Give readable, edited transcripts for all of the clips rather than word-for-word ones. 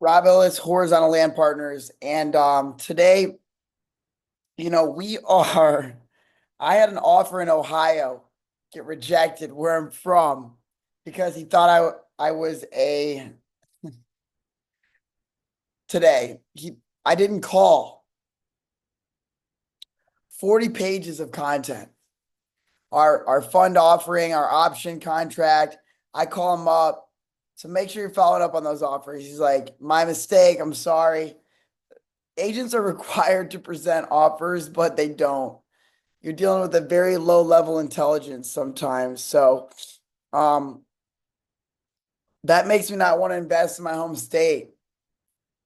Rob Ellis, Horizontal Land Partners. And today, I had an offer in Ohio get rejected where I'm from because he thought I was today. I didn't call. 40 pages of content. Our fund offering, our option contract. I call him up. So make sure you're following up on those offers. He's like, my mistake. I'm sorry. Agents are required to present offers, but they don't. You're dealing with a very low level intelligence sometimes. So that makes me not want to invest in my home state.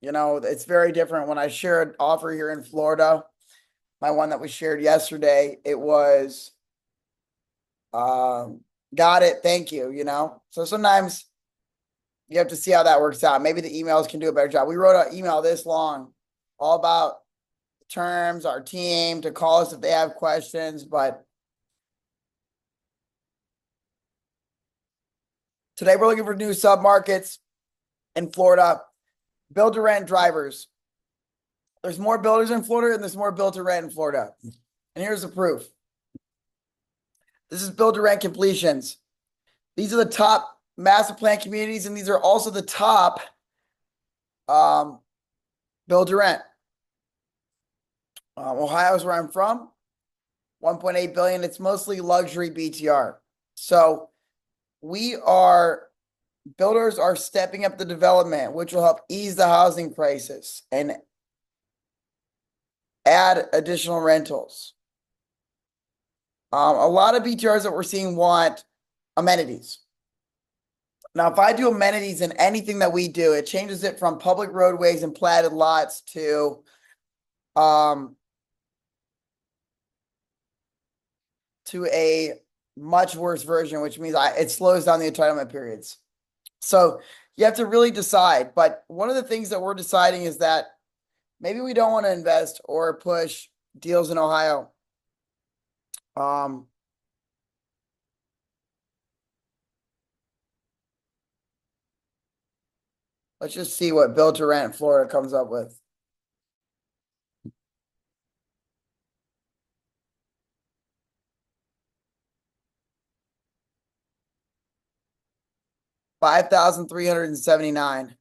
It's very different. When I shared offer here in Florida, my one that we shared yesterday, it was got it, thank you, So sometimes you have to see how that works out. Maybe the emails can do a better job. We wrote an email this long all about terms, our team, to call us if they have questions. But today we're looking for new submarkets in Florida. Build to rent drivers. There's more builders in Florida and there's more build to rent in Florida. And here's the proof. This is build to rent completions. These are the top master plan communities, and these are also the top build to rent. Ohio is where I'm from. 1.8 billion. It's mostly luxury BTR. So builders are stepping up the development, which will help ease the housing crisis and add additional rentals. A lot of BTRs that we're seeing want amenities. Now, if I do amenities in anything that we do, it changes it from public roadways and platted lots to a much worse version, which means it slows down the entitlement periods. So you have to really decide. But one of the things that we're deciding is that maybe we don't want to invest or push deals in Ohio. Let's just see what build to rent Florida comes up with. $5,379.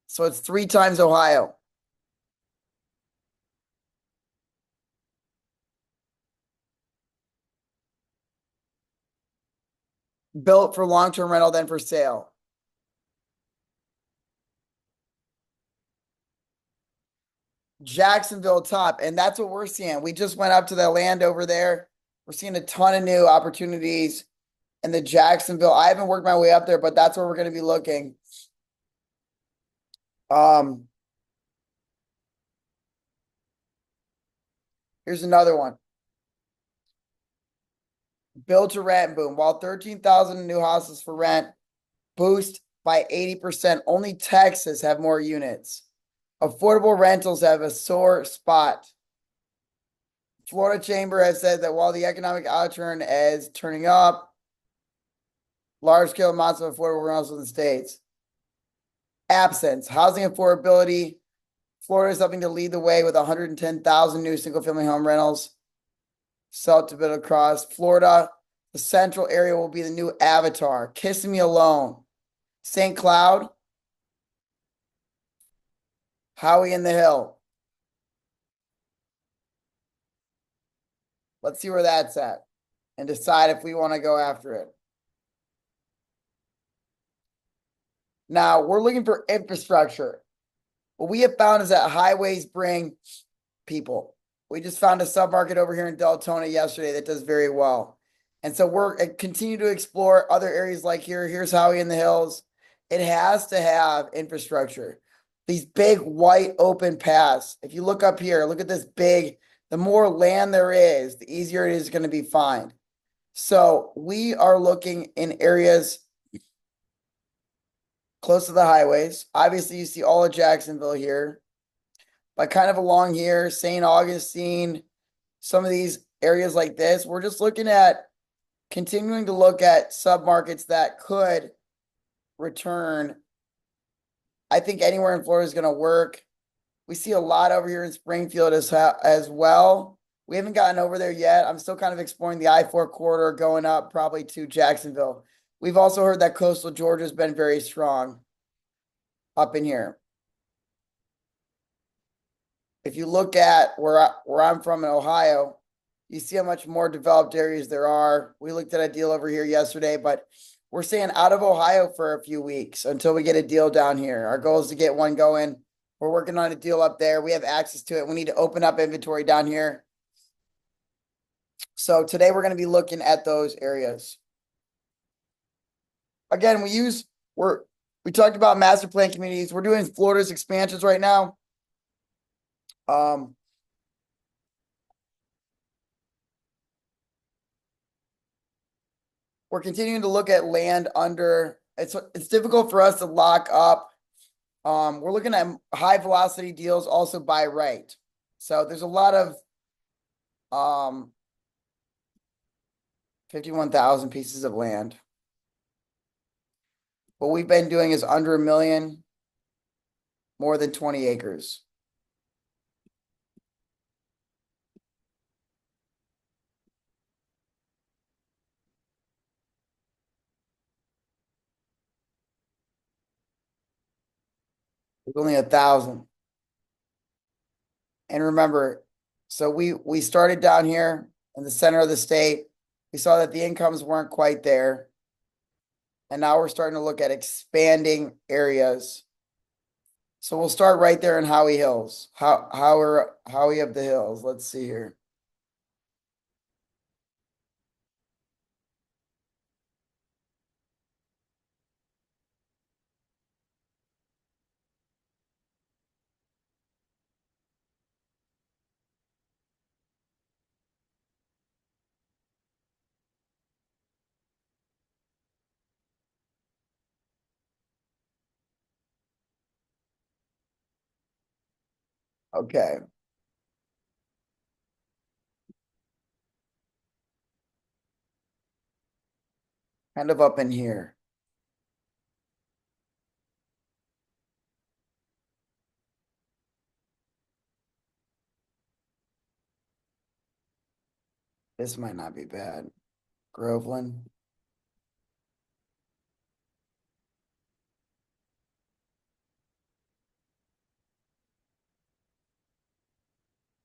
So it's 3 times Ohio. Built for long-term rental, then for sale. Jacksonville top, and that's what we're seeing. We just went up to the land over there. We're seeing a ton of new opportunities in the Jacksonville. I haven't worked my way up there, but that's where we're going to be looking. Here's another one. Build to rent boom. While 13,000 new houses for rent boost by 80%, only Texas have more units. Affordable rentals have a sore spot. Florida Chamber has said that while the economic outturn is turning up, large-scale amounts of affordable rentals in the states. Absence. Housing affordability. Florida is helping to lead the way with 110,000 new single-family home rentals. South to build across Florida. The central area will be the new avatar. Kissing Me Alone. St. Cloud. Howey-in-the-Hills. Let's see where that's at and decide if we want to go after it. Now, we're looking for infrastructure. What we have found is that highways bring people. We just found a submarket over here in Deltona yesterday that does very well. And so we're continue to explore other areas like here. Here's Howey-in-the-Hills. It has to have infrastructure. These big white open paths. If you look up here, look at this big, the more land there is, the easier it is going to be found. So we are looking in areas close to the highways. Obviously, you see all of Jacksonville here. But kind of along here, St. Augustine, some of these areas like this, we're just looking at continuing to look at submarkets that could return I think anywhere in Florida is going to work. We see a lot over here in Springfield as well. We haven't gotten over there yet. I'm still kind of exploring the I-4 corridor going up probably to Jacksonville. We've also heard that coastal Georgia has been very strong up in here. If you look at where I'm from in Ohio, you see how much more developed areas there are. We looked at a deal over here yesterday, but we're staying out of Ohio for a few weeks until we get a deal down here. Our goal is to get one going. We're working on a deal up there. We have access to it. We need to open up inventory down here. So today we're going to be looking at those areas. Again, we talked about master plan communities. We're doing Florida's expansions right now. We're continuing to look at land under. It's difficult for us to lock up. We're looking at high velocity deals also by right. So there's a lot of 51,000 pieces of land. What we've been doing is under 1 million, more than 20 acres. There's only 1,000. And remember, so we started down here in the center of the state. We saw that the incomes weren't quite there. And now we're starting to look at expanding areas. So we'll start right there in Howey-Hills. Howey of the Hills. Let's see here. Okay. Kind of up in here. This might not be bad. Groveland.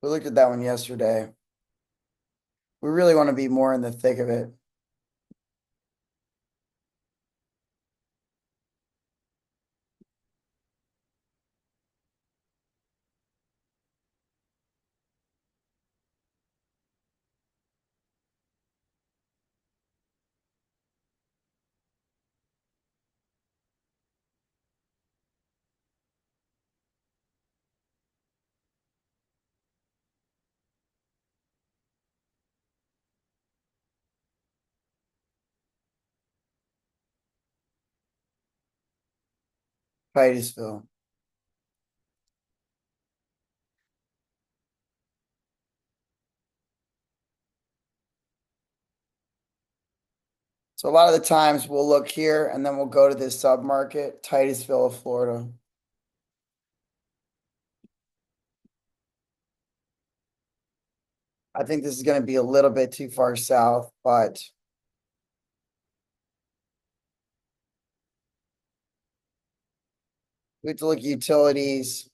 We looked at that one yesterday. We really want to be more in the thick of it. Titusville. So a lot of the times we'll look here and then we'll go to this submarket, Titusville of Florida. I think this is going to be a little bit too far south, but we have to look at utilities.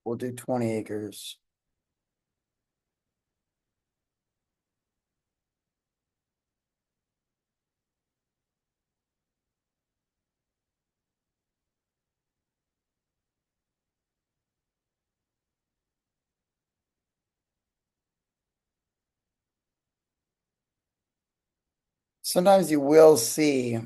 We'll do 20 acres. Sometimes you will see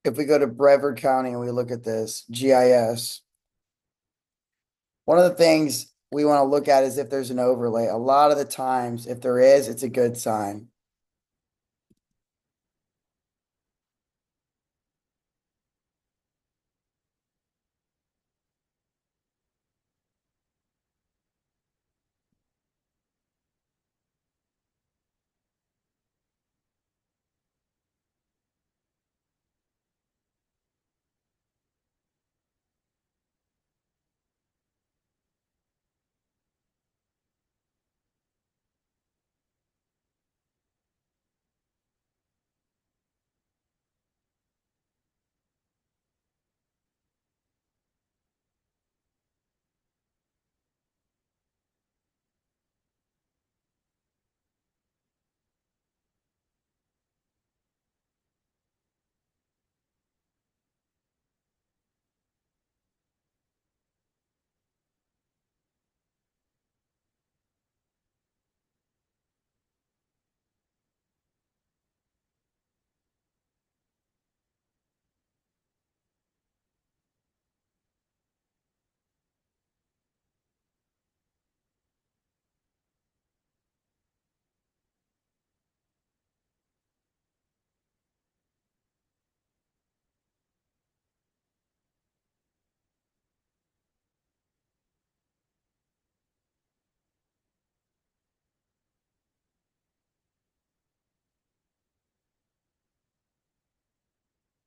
if we go to Brevard County and we look at this GIS, one of the things we want to look at is if there's an overlay. A lot of the times, if there is, it's a good sign.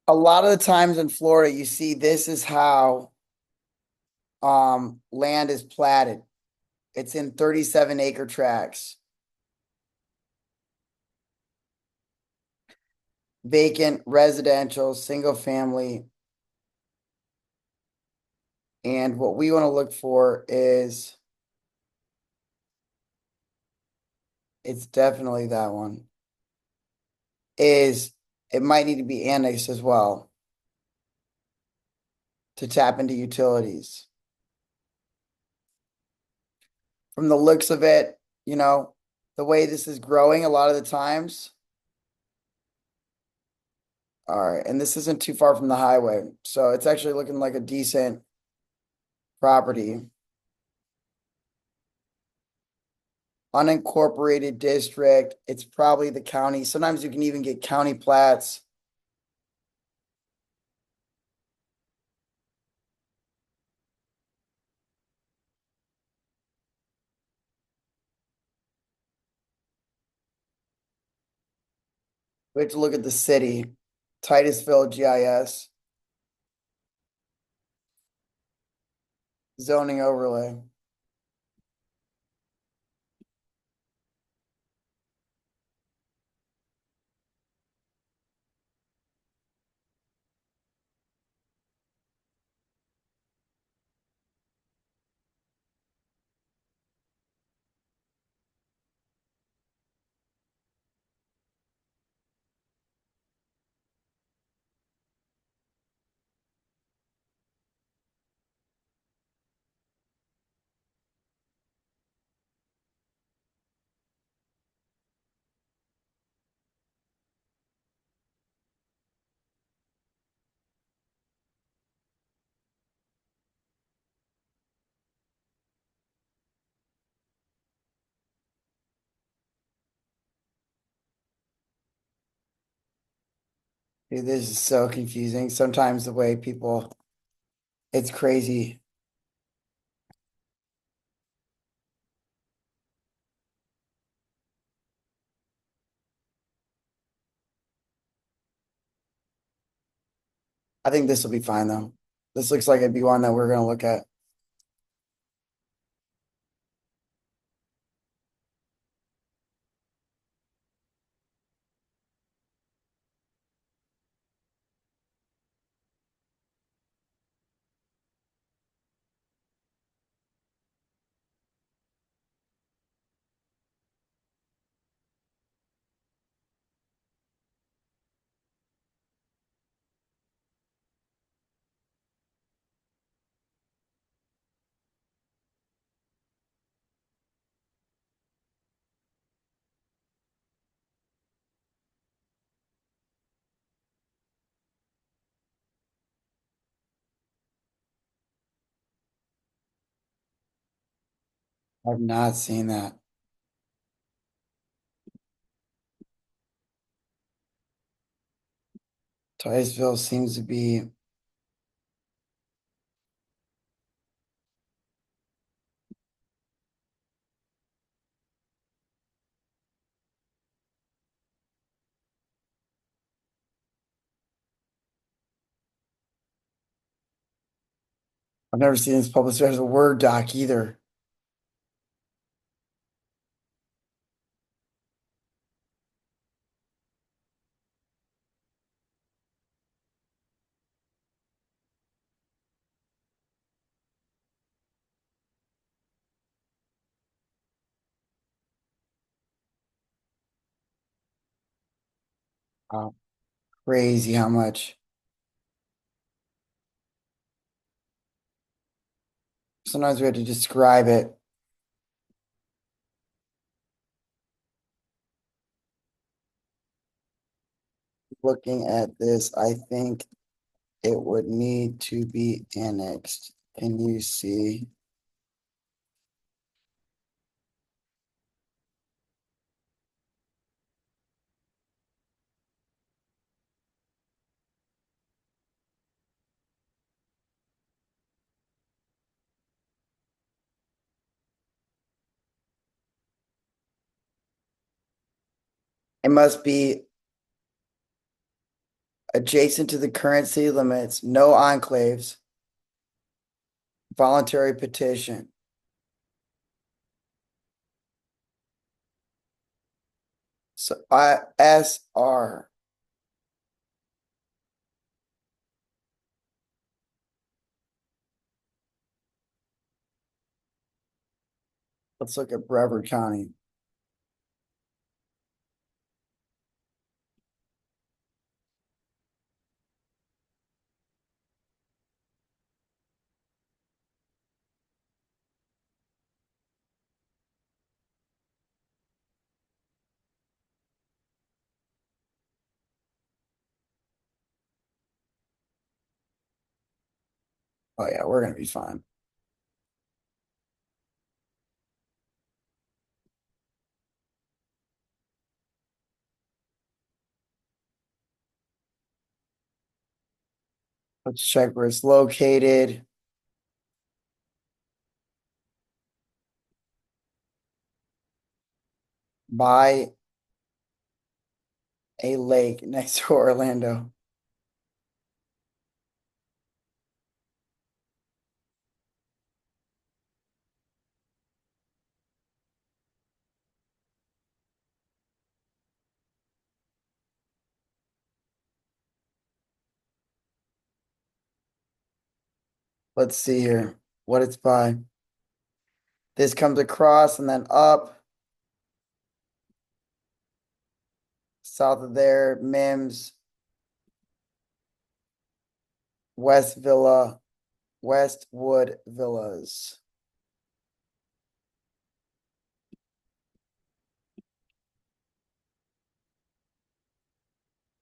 A lot of the times in Florida, you see this is how land is platted. It's in 37-acre tracts. Vacant, residential, single family. And what we want to look for is it's definitely that one. Is it might need to be annexed as well to tap into utilities. From the looks of it, the way this is growing a lot of the times. All right, and this isn't too far from the highway, so it's actually looking like a decent property. Unincorporated district, it's probably the county. Sometimes you can even get county plats. We have to look at the city, Titusville GIS, zoning overlay. Dude, this is so confusing. Sometimes the way people, it's crazy. I think this will be fine though. This looks like it'd be one that we're gonna look at. I've not seen that. Titusville seems to be. I've never seen this published as a Word doc either. Wow, crazy how much. Sometimes we have to describe it. Looking at this, I think it would need to be annexed. Can you see? It must be adjacent to the current city limits, no enclaves, voluntary petition. So SR. Let's look at Brevard County. Oh yeah, we're gonna be fine. Let's check where it's located. By a lake next to Orlando. Let's see here what it's by. This comes across and then up. South of there, Mims, West Villa, Westwood Villas.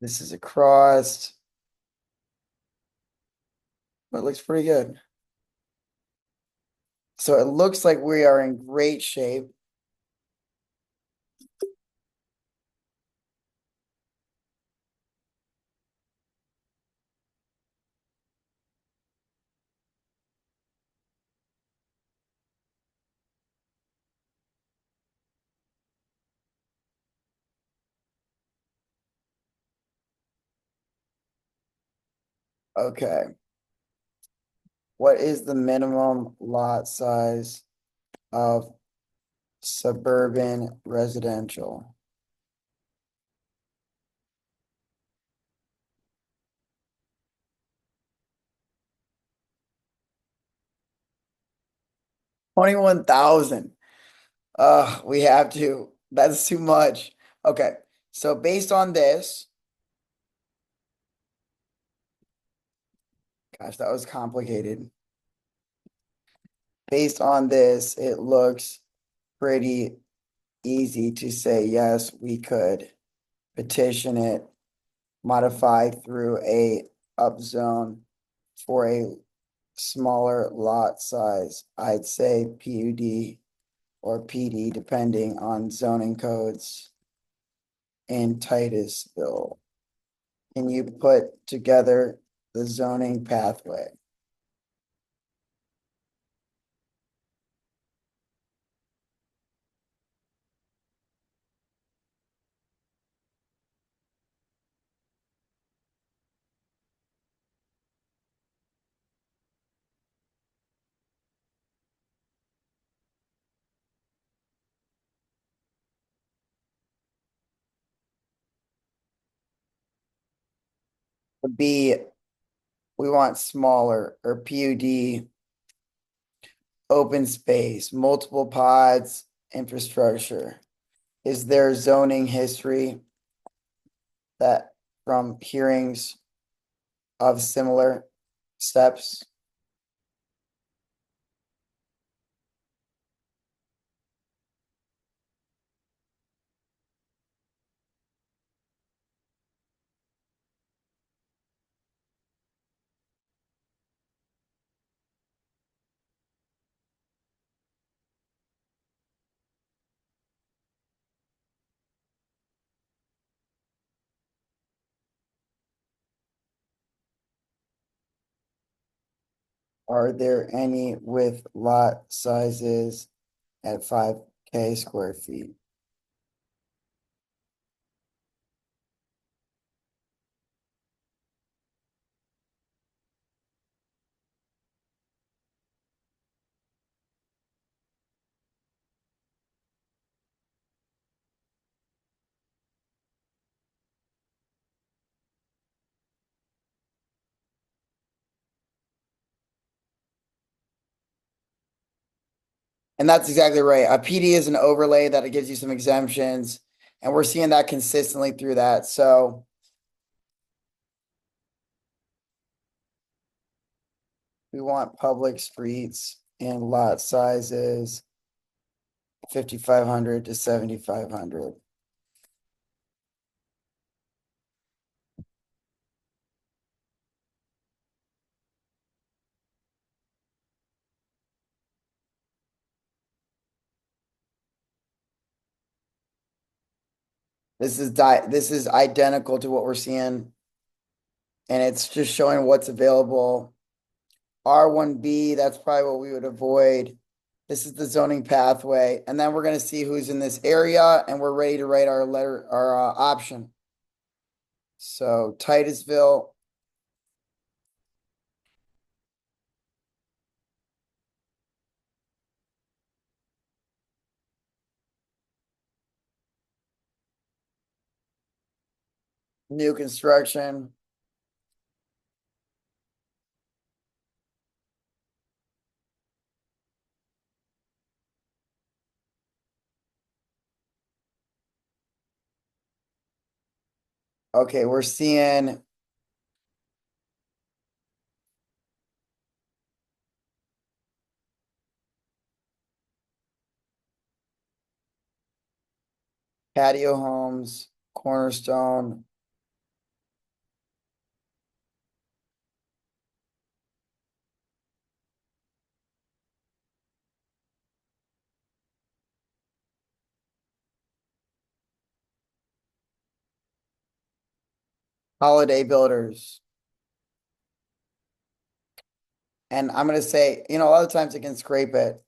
This is across. But it looks pretty good. So it looks like we are in great shape. Okay. What is the minimum lot size of suburban residential? $21,000. We have to. That's too much. Okay. So based on this, gosh, that was complicated. Based on this, it looks pretty easy to say, yes, we could petition it, modify through a upzone for a smaller lot size. I'd say PUD or PD, depending on zoning codes in Titusville. Can you put together the zoning pathway? B, we want smaller, or PUD, open space, multiple pods, infrastructure. Is there zoning history that from hearings of similar steps? Are there any with lot sizes at 5K square feet? And that's exactly right. A PD is an overlay that it gives you some exemptions, and we're seeing that consistently through that. So we want public streets and lot sizes 5,500 to 7,500. This is identical to what we're seeing, and it's just showing what's available. R1B, that's probably what we would avoid. This is the zoning pathway, and then we're gonna see who's in this area, and we're ready to write our letter, our option. So Titusville, new construction, okay, we're seeing patio homes, cornerstone, holiday builders. And I'm gonna say, a lot of times it can scrape it.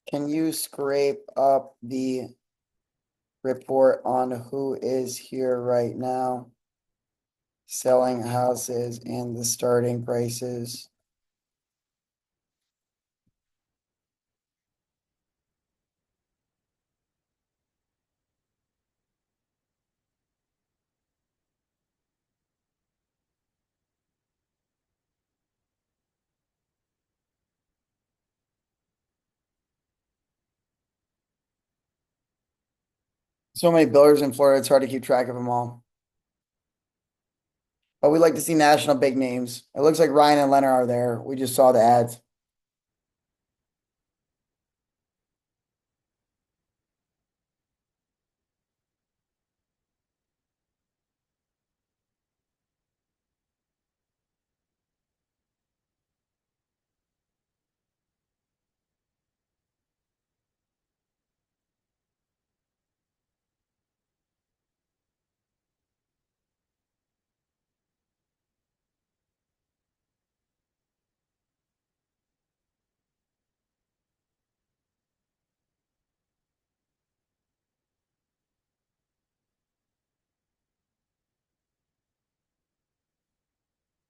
Can you scrape up the report on who is here right now? Selling houses and the starting prices. So many builders in Florida, it's hard to keep track of them all. But we like to see national big names. It looks like Ryan and Lennar are there. We just saw the ads.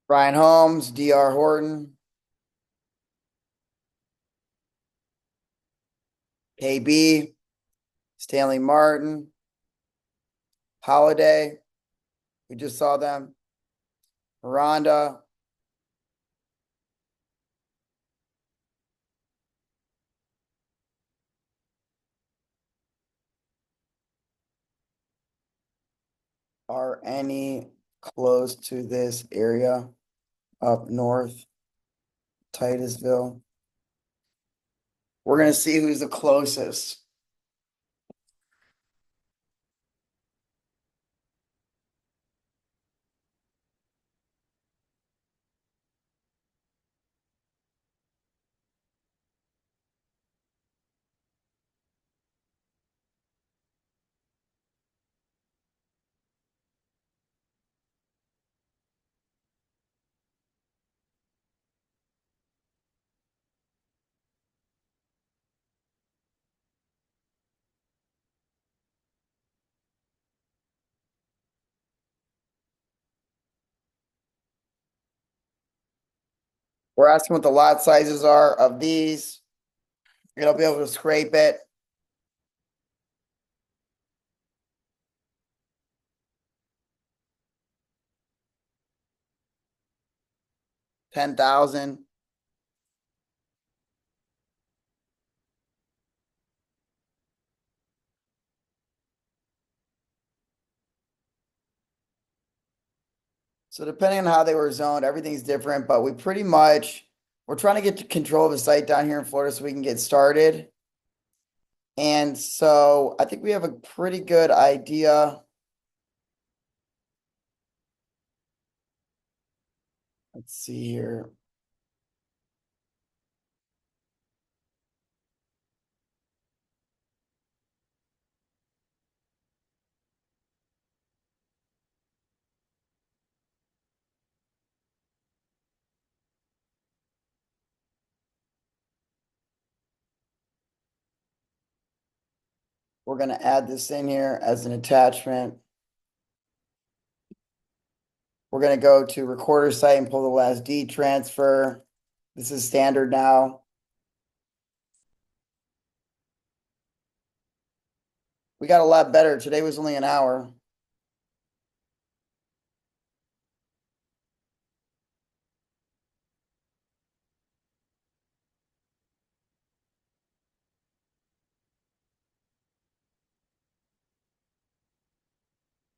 Ryan Holmes, DR Horton, KB, Stanley Martin, Holiday. We just saw them. Miranda, are any close to this area up north, Titusville? We're gonna see who's the closest. We're asking what the lot sizes are of these. You'll be able to scrape it. 10,000. So depending on how they were zoned, everything's different, but we're trying to get to control of the site down here in Florida so we can get started. And so I think we have a pretty good idea. Let's see here. We're gonna add this in here as an attachment. We're gonna go to recorder site and pull the last deed transfer. This is standard now. We got a lot better. Today was only an hour.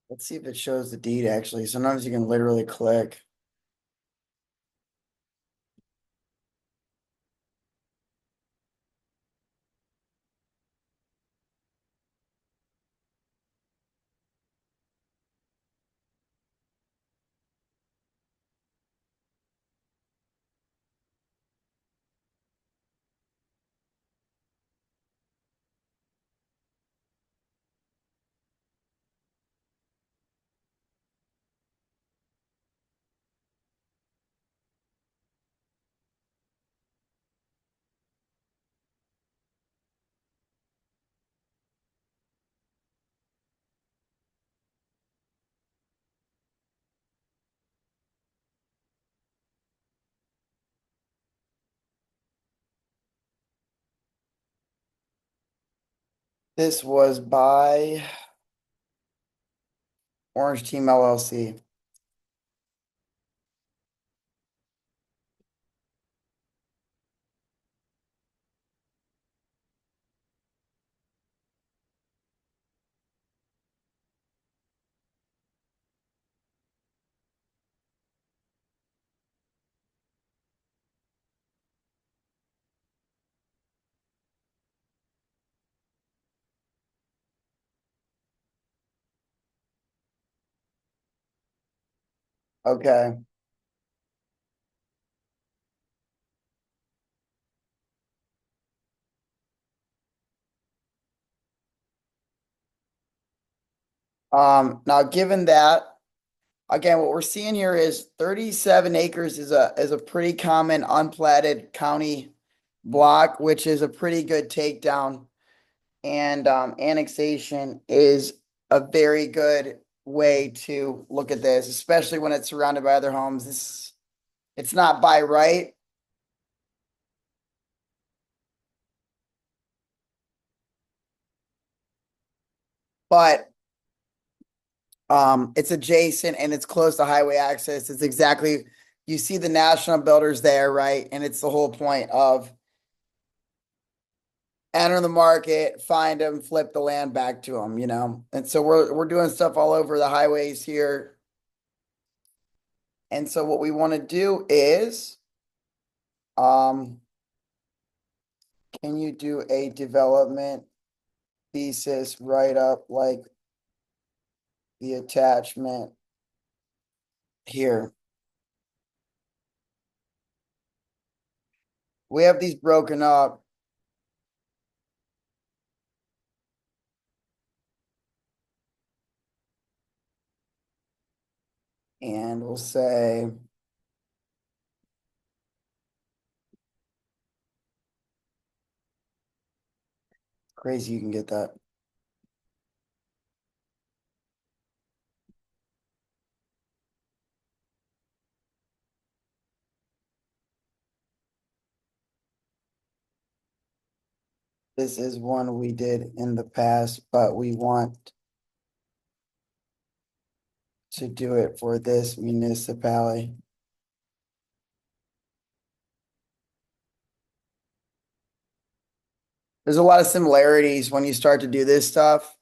Let's see if it shows the deed actually. Sometimes you can literally click. This was by Orange Team LLC. Okay. Now given that, again, what we're seeing here is 37 acres is a pretty common unplatted county block, which is a pretty good takedown. And annexation is a very good way to look at this, especially when it's surrounded by other homes. It's not by right. But it's adjacent and it's close to highway access. It's exactly, you see the national builders there, right? And it's the whole point of enter the market, find them, flip the land back to them, you know? And so we're doing stuff all over the highways here. And so what we want to do is, can you do a development thesis write up like the attachment here? We have these broken up. And we'll say, crazy you can get that. This is one we did in the past, but we want to do it for this municipality. There's a lot of similarities when you start to do this stuff.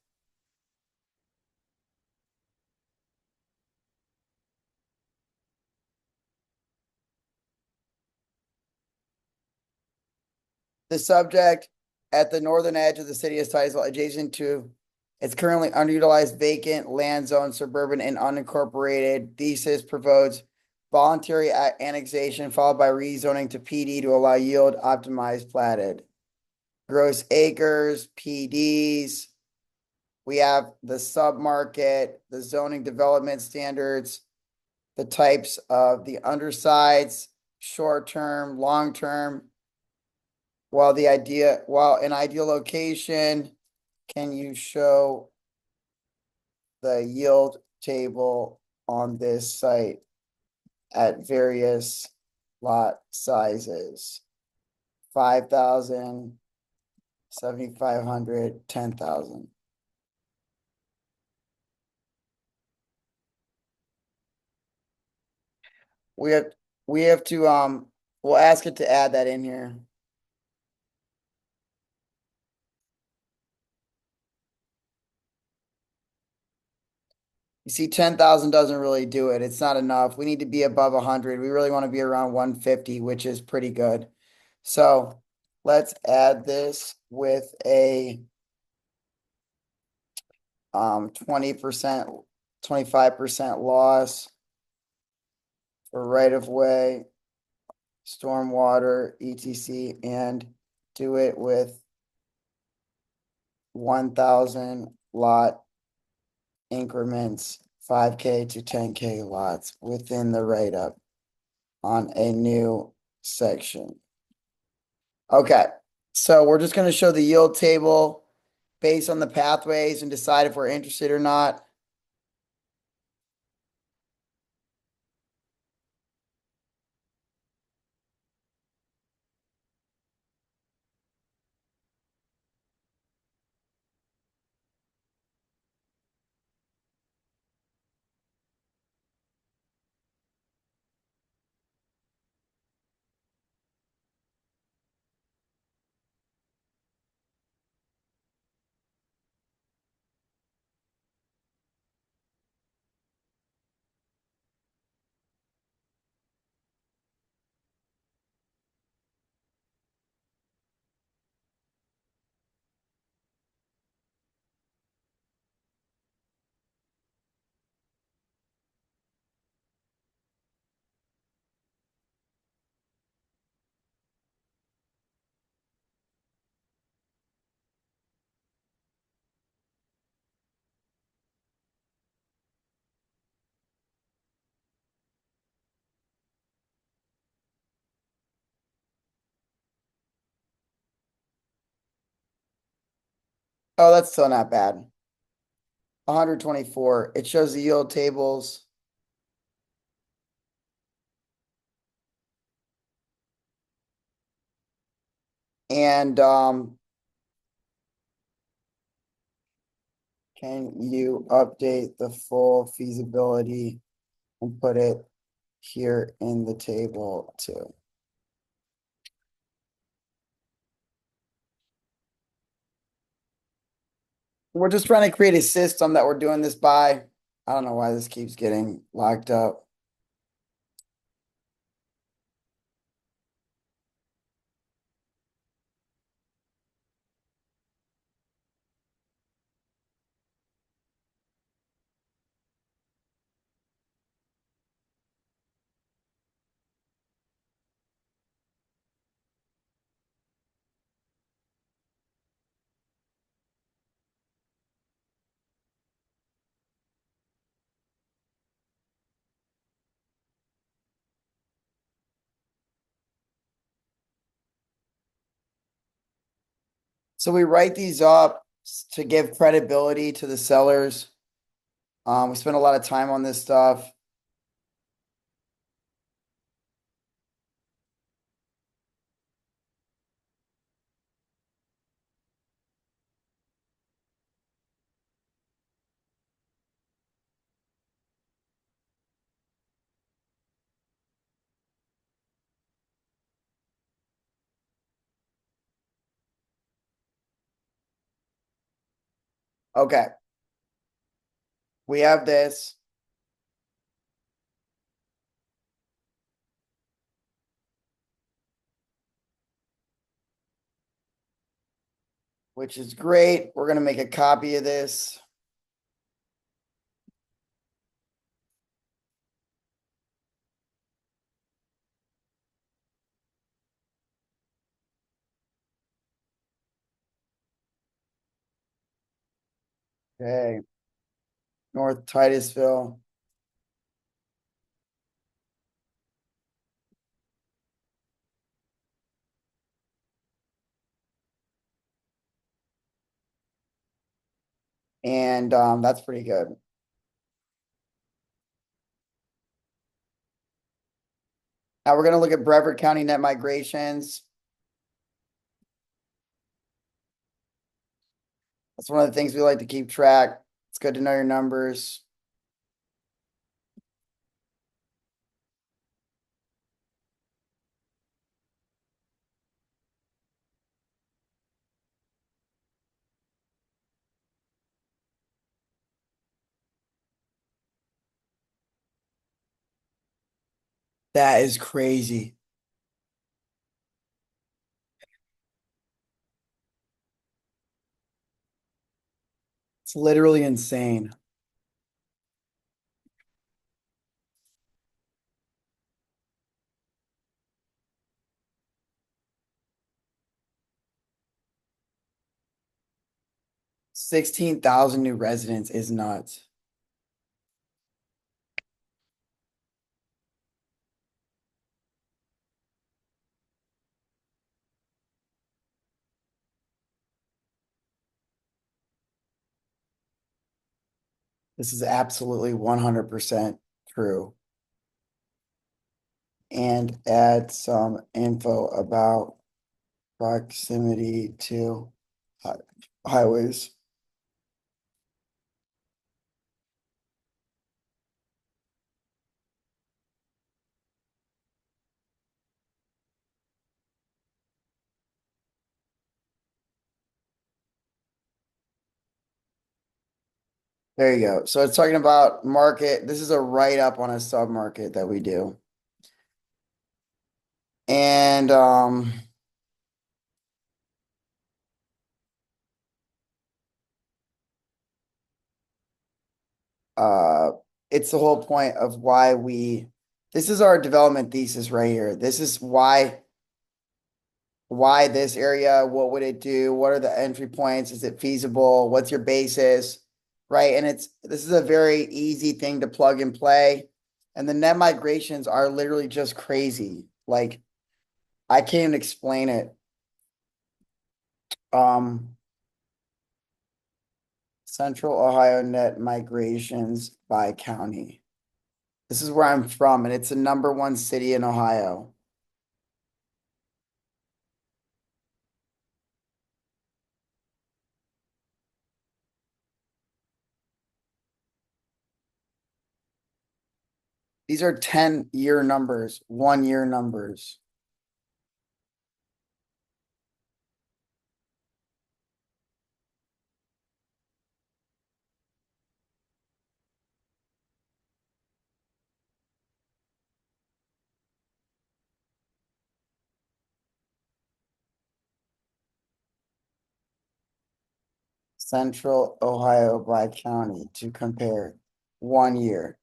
The subject at the northern edge of the city of Titusville, adjacent to its currently underutilized vacant land zone, suburban and unincorporated. Thesis promotes voluntary annexation followed by rezoning to PD to allow yield optimized platted. Gross acres, PDs. We have the submarket, the zoning development standards, the types of the undersides, short-term, long-term. While an ideal location, can you show the yield table on this site at various lot sizes? 5,000, 7,500, 10,000. We have, we have to, we'll ask it to add that in here. You see, 10,000 doesn't really do it. It's not enough. We need to be above 100. We really want to be around 150, which is pretty good. So let's add this with a 20%, 25% loss for right of way, stormwater, etc., and do it with 1,000 lot increments, 5K to 10K lots within the write up on a new section. Okay, so we're just going to show the yield table based on the pathways and decide if we're interested or not. Oh, that's still not bad. 124. It shows the yield tables. And can you update the full feasibility and put it here in the table too? We're just trying to create a system that we're doing this by. I don't know why this keeps getting locked up. So we write these up to give credibility to the sellers. We spend a lot of time on this stuff. Okay, we have this. Which is great. We're going to make a copy of this. Okay, North Titusville. And that's pretty good. Now we're going to look at Brevard County net migrations. That's one of the things we like to keep track. It's good to know your numbers. That is crazy. It's literally insane. $16,000 new residents is nuts. This is absolutely 100% true. And add some info about proximity to highways. There you go. So it's talking about market. This is a write-up on a submarket that we do. And uh it's the whole point of why this is our development thesis right here. This is why this area, what would it do? What are the entry points? Is it feasible? What's your basis? Right? And this is a very easy thing to plug and play. And the net migrations are literally just crazy. Like I can't even explain it. Central Ohio net migrations by county. This is where I'm from, and it's the number one city in Ohio. These are 10-year numbers, 1-year numbers. Central Ohio by county to compare 1 year.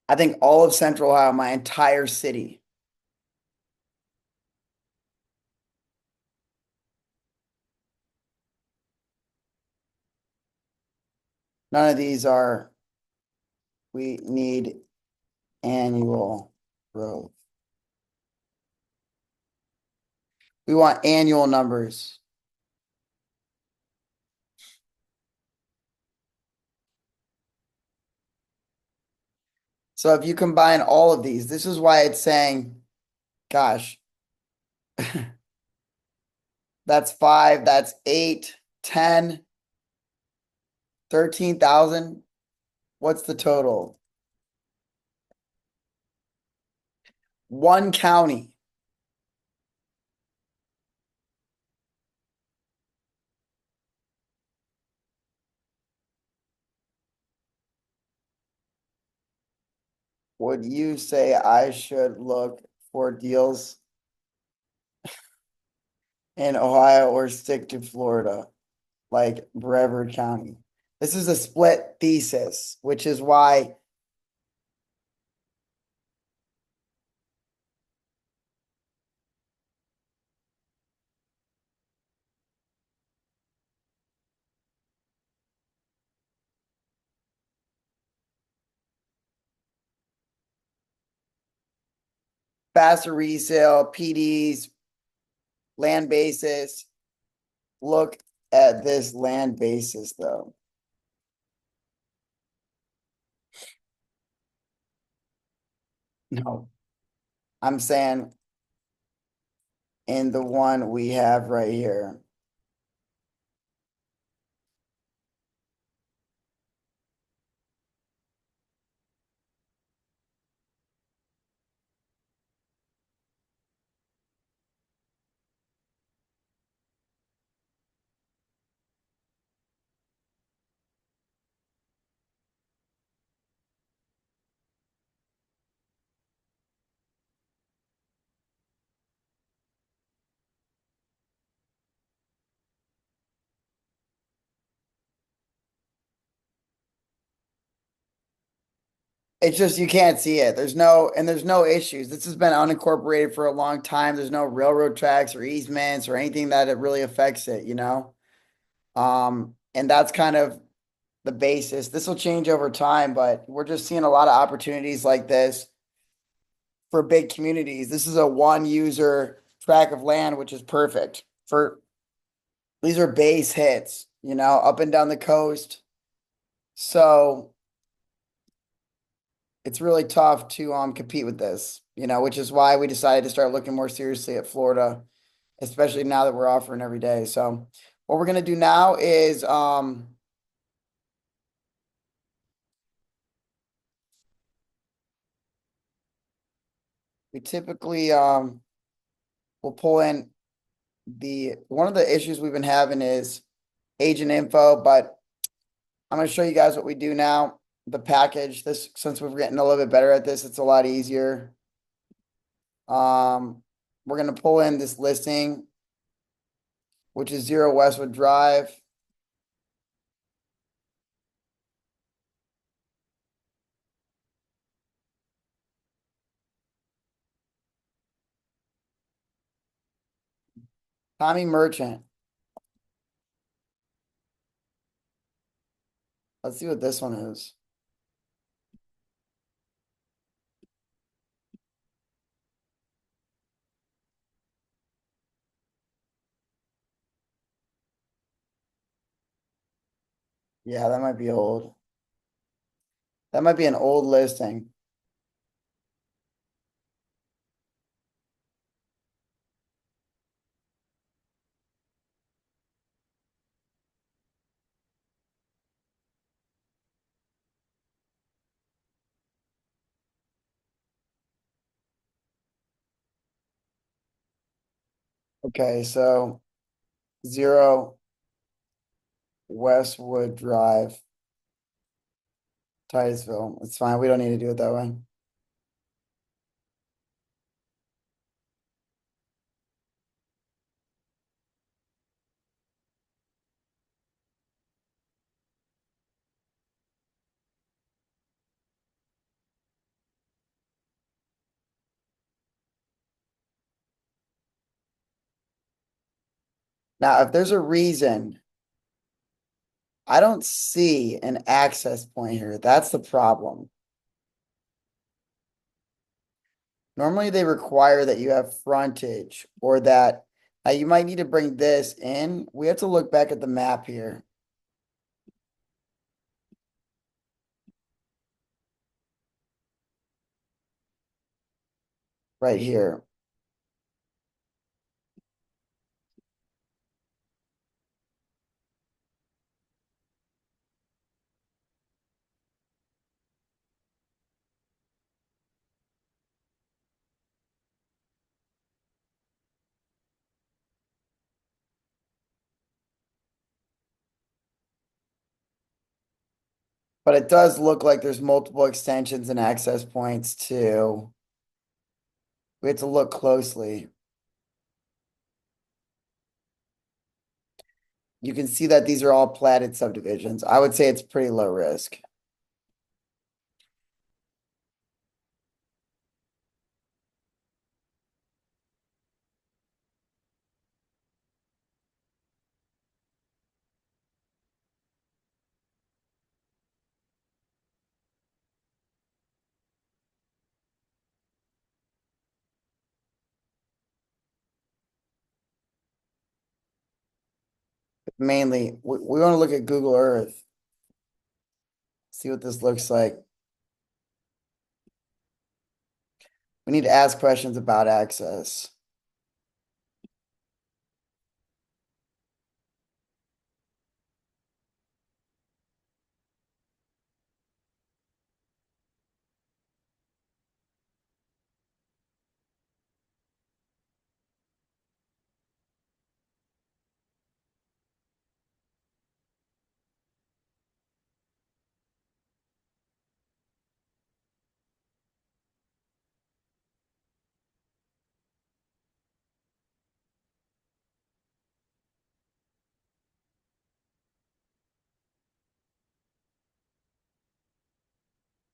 I think all of Central Ohio, my entire city. None of these are, we need annual growth. We want annual numbers. So if you combine all of these, this is why it's saying, gosh, that's 5, that's 8, 10, 13,000. What's the total? One county. Would you say I should look for deals in Ohio or stick to Florida, like Brevard County? This is a split thesis, which is why faster resale, PDs, land basis. Look at this land basis though. No, I'm saying in the one we have right here. It's just you can't see it. There's no issues. This has been unincorporated for a long time. There's no railroad tracks or easements or anything that it really affects it, you know? And that's kind of the basis. This will change over time, but we're just seeing a lot of opportunities like this for big communities. This is a one user tract of land, which is perfect for these are base hits, you know, up and down the coast. So it's really tough to compete with this, you know, which is why we decided to start looking more seriously at Florida, especially now that we're offering every day. So what we're gonna do now is we typically will pull in the one of the issues we've been having is agent info, but I'm gonna show you guys what we do now. The package, this since we're getting a little bit better at this, it's a lot easier. We're gonna pull in this listing, which is 0 Westwood Drive. Tommy Merchant. Let's see what this one is. Yeah, that might be old. That might be an old listing. Okay, so 0 Westwood Drive, Titusville. It's fine. We don't need to do it that way. Now, if there's a reason I don't see an access point here, that's the problem. Normally, they require that you have frontage or that you might need to bring this in. We have to look back at the map here. Right here. But it does look like there's multiple extensions and access points too. We have to look closely. You can see that these are all platted subdivisions. I would say it's pretty low risk. Mainly, we want to look at Google Earth, see what this looks like. We need to ask questions about access.